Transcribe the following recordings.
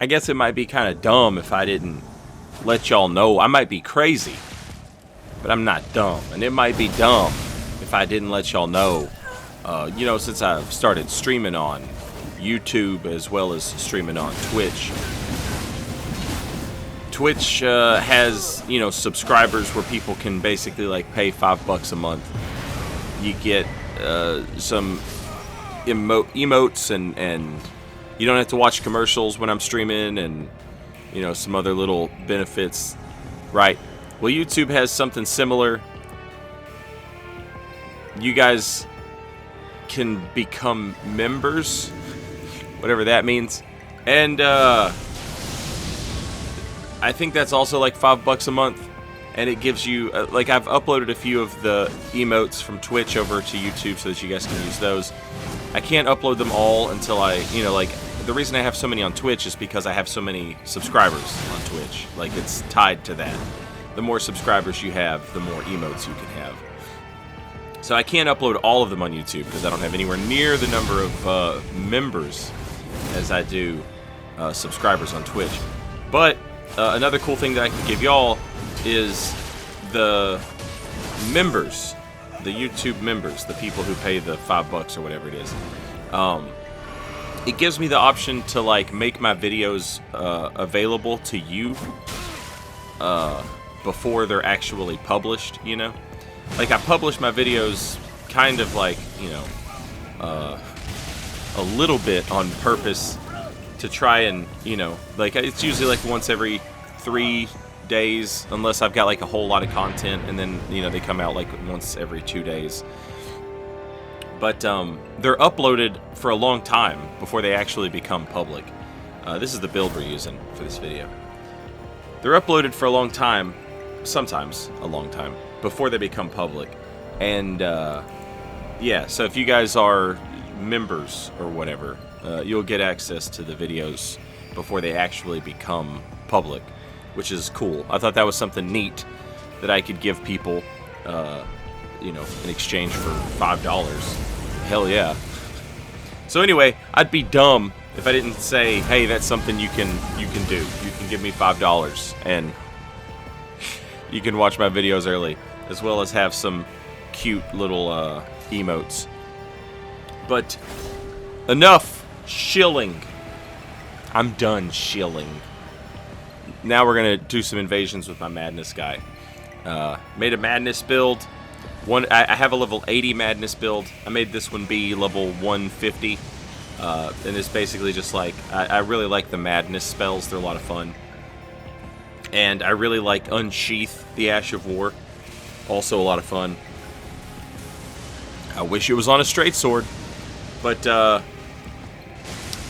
I guess it might be kind of dumb if I didn't let y'all know. I might be crazy, but I'm not dumb. And it might be dumb if I didn't let y'all know. You know, since I've started streaming on YouTube as well as streaming on Twitch. Twitch has, you know, subscribers where people can basically like pay $5 a month. You get some emotes and you don't have to watch commercials when I'm streaming, and you know, some other little benefits, right? Well, YouTube has something similar. You guys can become members, whatever that means, and I think that's also like $5 a month, and it gives you like, I've uploaded a few of the emotes from Twitch over to YouTube so that you guys can use those. I can't upload them all until I, you know, like, the reason I have so many on Twitch is because I have so many subscribers on Twitch. Like, it's tied to that. The more subscribers you have, the more emotes you can have. So I can't upload all of them on YouTube because I don't have anywhere near the number of members as I do subscribers on Twitch. But another cool thing that I can give y'all is the members, the YouTube members, the people who pay the $5 or whatever it is. It gives me the option to like make my videos available to you before they're actually published, you know? Like, I publish my videos kind of like, you know, a little bit on purpose to try and, you know, like, it's usually like once every 3 days, unless I've got like a whole lot of content, and then, you know, they come out like once every 2 days. But they're uploaded for a long time before they actually become public. This is the build we're using for this video. They're uploaded for a long time, sometimes a long time, before they become public. And yeah, so if you guys are members or whatever, you'll get access to the videos before they actually become public, which is cool. I thought that was something neat that I could give people, you know, in exchange for $5. Hell yeah. So anyway, I'd be dumb if I didn't say, hey, that's something you can do. You can give me $5 and you can watch my videos early, as well as have some cute little emotes. But enough shilling. I'm done shilling. Now we're gonna do some invasions with my madness guy. Made a madness build. I have a level 80 madness build. I made this one be level 150. And it's basically just like, I really like the madness spells. They're a lot of fun. And I really like Unsheath, the Ash of War. Also a lot of fun. I wish it was on a straight sword. But,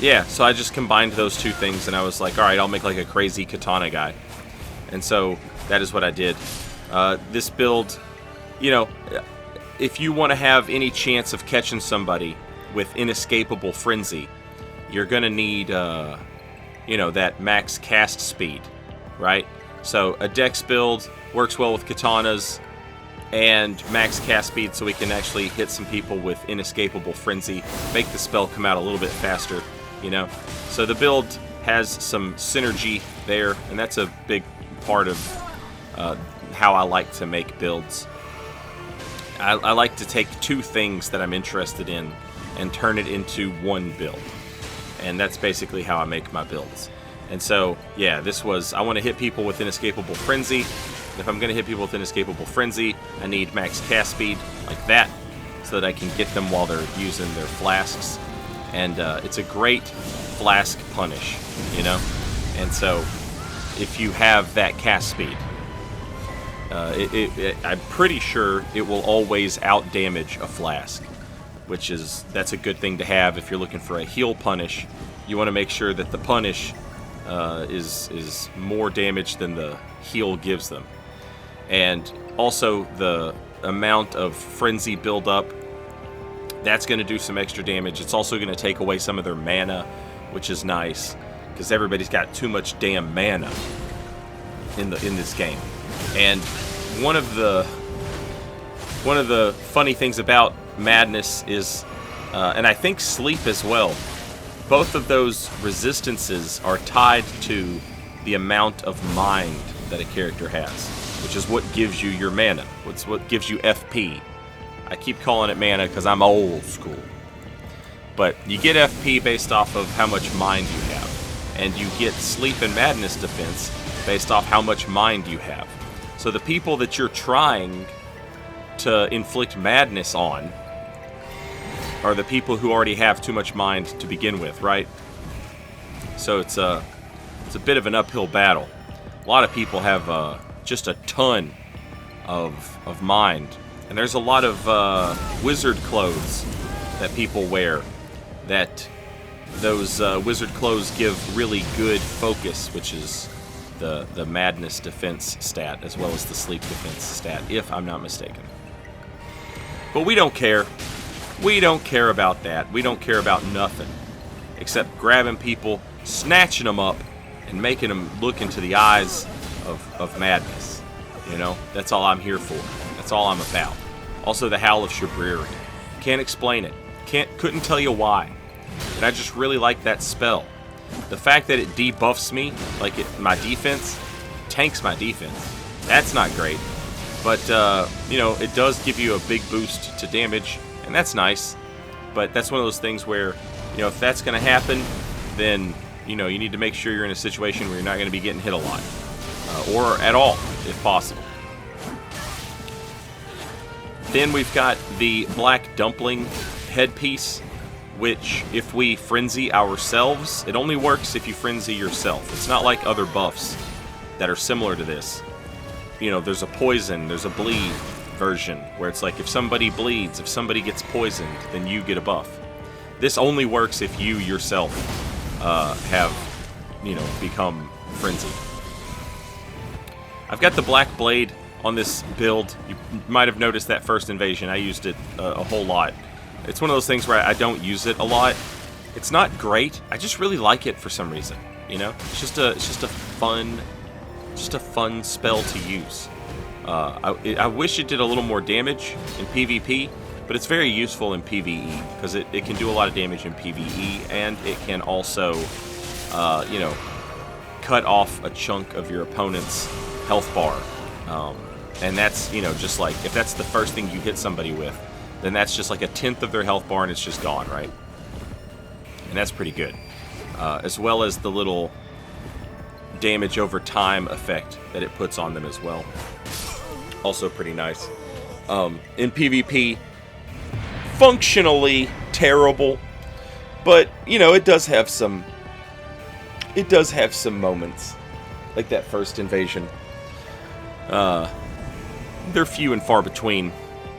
yeah, so I just combined those two things, and I was like, alright, I'll make like a crazy katana guy. And so that is what I did. This build, you know, if you want to have any chance of catching somebody with inescapable frenzy, you're going to need, you know, that max cast speed, right? So a dex build works well with katanas and max cast speed, so we can actually hit some people with inescapable frenzy, make the spell come out a little bit faster, you know? So the build has some synergy there, and that's a big part of how I like to make builds. I like to take two things that I'm interested in and turn it into one build. And that's basically how I make my builds. And so, yeah, this was, I want to hit people with inescapable frenzy. If I'm going to hit people with inescapable frenzy, I need max cast speed like that, so that I can get them while they're using their flasks. And it's a great flask punish, you know? And so, if you have that cast speed, I'm pretty sure it will always out-damage a flask, which is, that's a good thing to have if you're looking for a heal punish. You want to make sure that the punish is more damage than the heal gives them. And also the amount of frenzy buildup, that's going to do some extra damage. It's also going to take away some of their mana, which is nice, because everybody's got too much damn mana in this game. And one of the funny things about madness is, and I think sleep as well, both of those resistances are tied to the amount of mind that a character has, which is what gives you your mana. What's what gives you FP. I keep calling it mana because I'm old school. But you get FP based off of how much mind you have. And you get sleep and madness defense based off how much mind you have. So the people that you're trying to inflict madness on are the people who already have too much mind to begin with, right? So it's a bit of an uphill battle. A lot of people have just a ton of mind. And there's a lot of wizard clothes that people wear that those wizard clothes give really good focus, which is the madness defense stat, as well as the sleep defense stat, if I'm not mistaken. But we don't care. We don't care about that. We don't care about nothing except grabbing people, snatching them up, and making them look into the eyes of madness. You know, that's all I'm here for. That's all I'm about. Also, the Howl of Shabriri. Can't explain it. Couldn't tell you why. And I just really like that spell. The fact that it debuffs me, like my defense, tanks my defense. That's not great. But, you know, it does give you a big boost to damage, and that's nice. But that's one of those things where, you know, if that's going to happen, then, you know, you need to make sure you're in a situation where you're not going to be getting hit a lot. Or at all, if possible. Then we've got the Black Dumpling headpiece, which, if we frenzy ourselves, it only works if you frenzy yourself. It's not like other buffs that are similar to this. You know, there's a poison, there's a bleed version, where it's like if somebody bleeds, if somebody gets poisoned, then you get a buff. This only works if you yourself have, you know, become frenzied. I've got the Black Blade on this build. You might have noticed that first invasion. I used it a whole lot. It's one of those things where I don't use it a lot. It's not great. I just really like it for some reason. You know, it's just a fun spell to use. I wish it did a little more damage in PvP, but it's very useful in PvE because it can do a lot of damage in PvE, and it can also, you know, cut off a chunk of your opponent's health bar. And that's, you know, just like if that's the first thing you hit somebody with, then that's just like a tenth of their health bar and it's just gone, right? And that's pretty good. As well as the little damage over time effect that it puts on them as well. Also pretty nice. In PvP, functionally terrible, but, you know, it does have some moments. Like that first invasion. They're few and far between,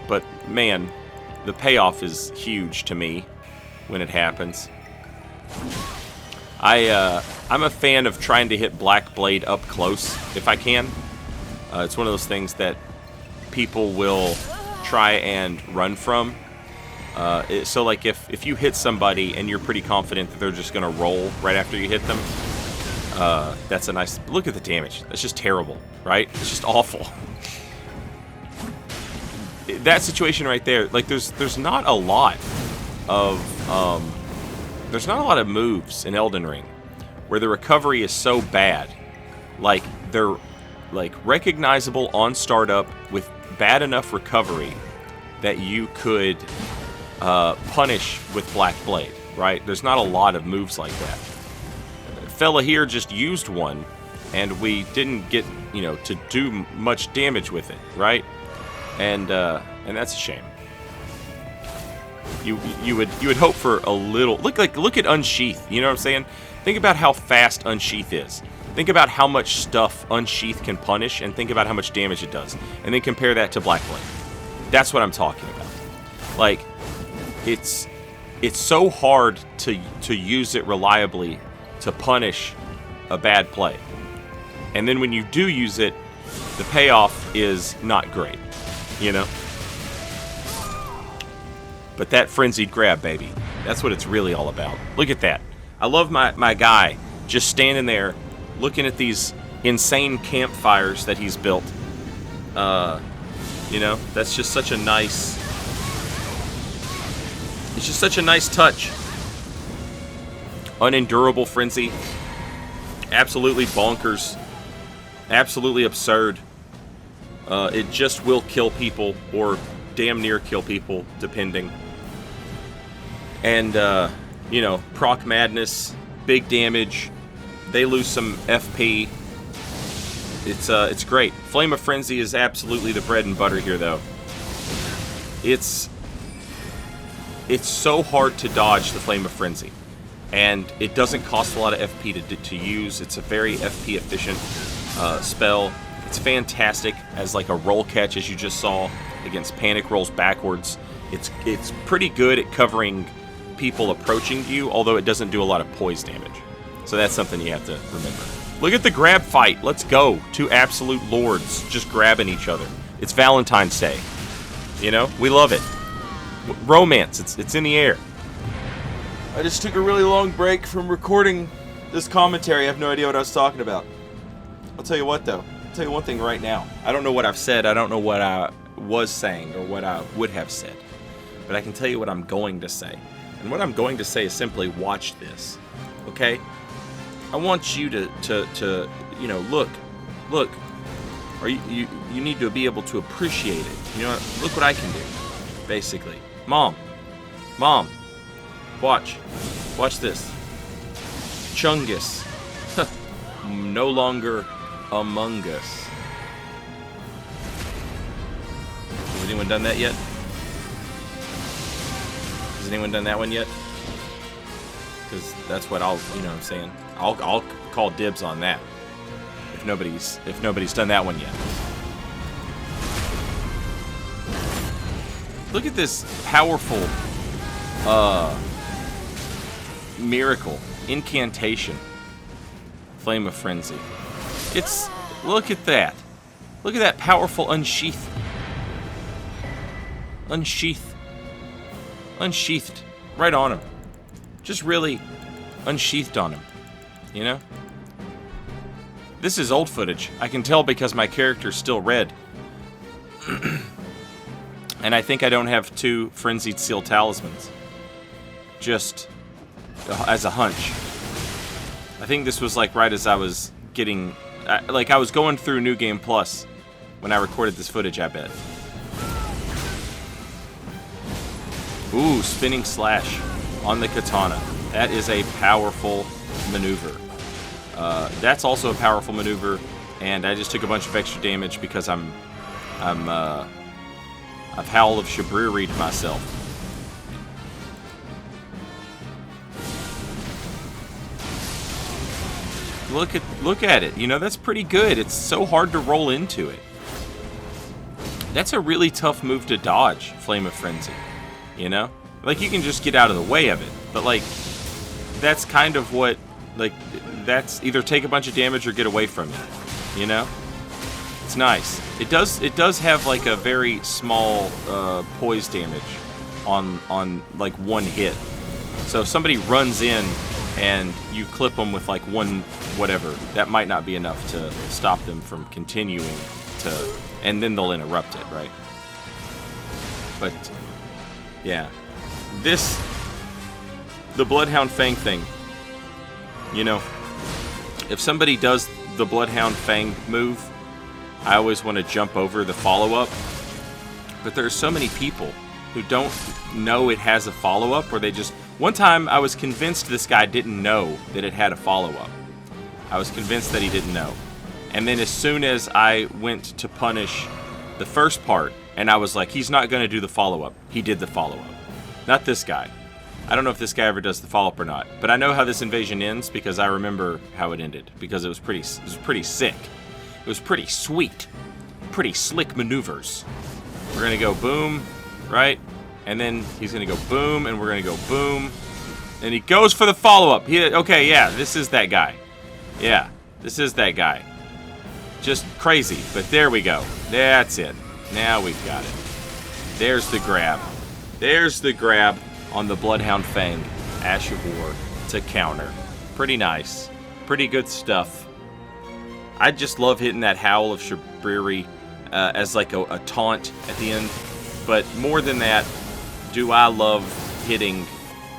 but man, the payoff is huge to me when it happens. I'm a fan of trying to hit Black Blade up close if I can. It's one of those things that people will try and run from. So like if you hit somebody and you're pretty confident that they're just going to roll right after you hit them, that's a nice... Look at the damage. That's just terrible, right? It's just awful. That situation right there, like there's not a lot of moves in Elden Ring where the recovery is so bad. Like they're like recognizable on startup with bad enough recovery that you could punish with Black Blade, right? There's not a lot of moves like that. Fella here just used one, and we didn't get, you know, to do much damage with it, right? And that's a shame. You would hope for a little. Look at Unsheath. You know what I'm saying? Think about how fast Unsheath is. Think about how much stuff Unsheath can punish, and think about how much damage it does, and then compare that to Black Blade. That's what I'm talking about. Like, it's so hard to use it reliably to punish a bad play, and then when you do use it, the payoff is not great. You know? But that frenzied grab, baby, that's what it's really all about. Look at that. I love my guy just standing there looking at these insane campfires that he's built. You know, that's just such a nice... It's just such a nice touch. unendurable frenzy. Absolutely bonkers. Absolutely absurd. It just will kill people, or damn near kill people, depending. And, you know, proc madness, big damage. They lose some FP. It's great. Flame of Frenzy is absolutely the bread and butter here, though. It's so hard to dodge the Flame of Frenzy, and it doesn't cost a lot of FP to use. It's a very FP efficient spell. It's fantastic as like a roll catch, as you just saw, against panic rolls backwards. It's pretty good at covering people approaching you, although it doesn't do a lot of poise damage. So that's something you have to remember. Look at the grab fight. Let's go. Two absolute lords just grabbing each other. It's Valentine's Day. You know, we love it. Romance, it's in the air. I just took a really long break from recording this commentary. I have no idea what I was talking about. I'll tell you what, though. I'll tell you one thing right now. I don't know what I've said. I don't know what I was saying or what I would have said. But I can tell you what I'm going to say. And what I'm going to say is simply watch this. Okay? I want you to you know, look. Or you need to be able to appreciate it. You know, look what I can do, basically. Mom, watch this. Chungus, no longer among us. Has anyone done that yet? Has anyone done that one yet? Because that's what I'll, you know what I'm saying? I'll call dibs on that. If nobody's done that one yet. Look at this powerful miracle, incantation, Flame of Frenzy. Look at that. Look at that powerful unsheath. Unsheathed right on him. Just really unsheathed on him, you know? This is old footage. I can tell because my character's still red. And I think I don't have 2 Frenzied Seal Talismans. Just as a hunch. I think this was like right as I was getting... like I was going through New Game Plus when I recorded this footage, I bet. Ooh, Spinning Slash on the Katana. That is a powerful maneuver. That's also a powerful maneuver, and I just took a bunch of extra damage because I've Howl of Shabriri'd myself. Look at it. You know, that's pretty good. It's so hard to roll into it. That's a really tough move to dodge, Flame of Frenzy. You know? Like, you can just get out of the way of it, but like, that's kind of what, like, that's either take a bunch of damage or get away from it, you know? It's nice. It does have like a very small poise damage on like one hit. So if somebody runs in and you clip them with like one whatever, that might not be enough to stop them from continuing to, and then they'll interrupt it, right? But yeah, the Bloodhound Fang thing, you know, if somebody does the Bloodhound Fang move, I always want to jump over the follow-up. But there are so many people who don't know it has a follow-up, or they just... One time, I was convinced this guy didn't know that it had a follow-up. I was convinced that he didn't know. And then as soon as I went to punish the first part, and I was like, he's not going to do the follow-up, he did the follow-up. Not this guy. I don't know if this guy ever does the follow-up or not. But I know how this invasion ends because I remember how it ended. Because it was pretty sick. It was pretty sweet. Pretty slick maneuvers. We're going to go boom, right? And then he's going to go boom, and we're going to go boom. And he goes for the follow-up. Okay, yeah, this is that guy. Yeah, this is that guy. Just crazy, but there we go. That's it. Now we've got it. There's the grab. There's the grab on the Bloodhound Fang. Ash of War to counter. Pretty nice. Pretty good stuff. I just love hitting that Howl of Shabriri as like a taunt at the end. But more than that, do I love hitting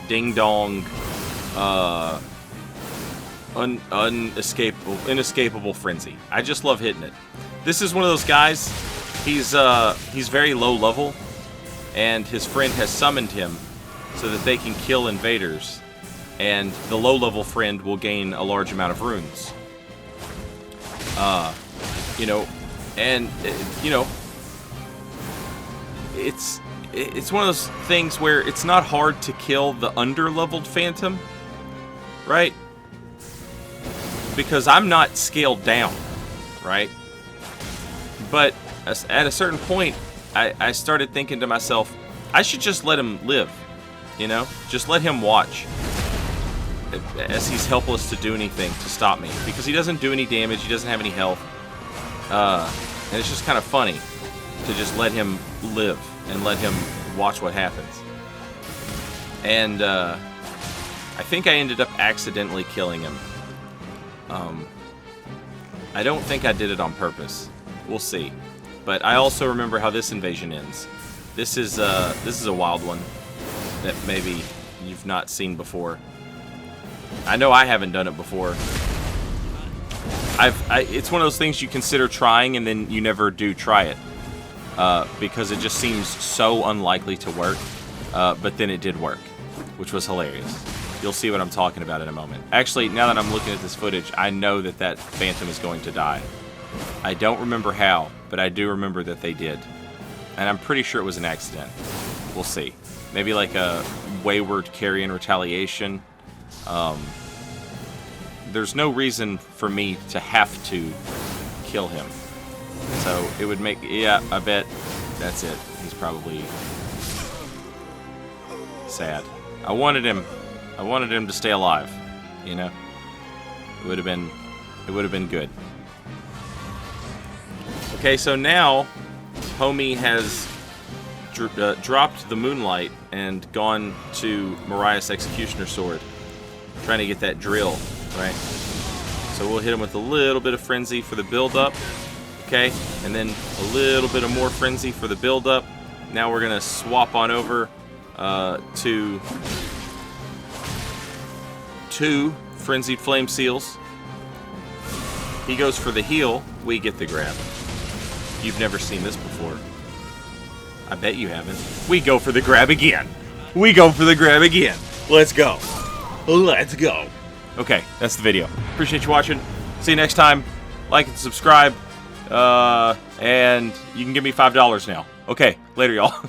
Ding Dong inescapable frenzy. I just love hitting it. This is one of those guys. He's very low level, and his friend has summoned him so that they can kill invaders, and the low level friend will gain a large amount of runes. You know, and you know, it's one of those things where it's not hard to kill the under-leveled phantom, right? Because I'm not scaled down, right? But at a certain point, I started thinking to myself, I should just let him live, you know? Just let him watch, as he's helpless to do anything to stop me. Because he doesn't do any damage, he doesn't have any health. And it's just kind of funny to just let him live and let him watch what happens. And I think I ended up accidentally killing him. I don't think I did it on purpose. We'll see. But I also remember how this invasion ends. This is a wild one that maybe you've not seen before. I know I haven't done it before. It's one of those things you consider trying and then you never do try it. Because it just seems so unlikely to work. But then it did work, which was hilarious. You'll see what I'm talking about in a moment. Actually, now that I'm looking at this footage, I know that that phantom is going to die. I don't remember how, but I do remember that they did. And I'm pretty sure it was an accident. We'll see. Maybe like a wayward carrion retaliation. There's no reason for me to have to kill him. So it would make... Yeah, I bet that's it. He's probably sad. I wanted him to stay alive, you know? It would have been good. Okay, so now homie has dropped the moonlight and gone to Mariah's Executioner Sword, trying to get that drill, right? So we'll hit him with a little bit of frenzy for the build-up, okay? And then a little bit of more frenzy for the build-up. Now we're gonna swap on over to 2 Frenzied Flame Seals. He goes for the heal, we get the grab. You've never seen this before. I bet you haven't. We go for the grab again. We go for the grab again. Let's go. Let's go. Okay, that's the video. Appreciate you watching. See you next time. Like and subscribe. And you can give me $5 now. Okay, later, y'all.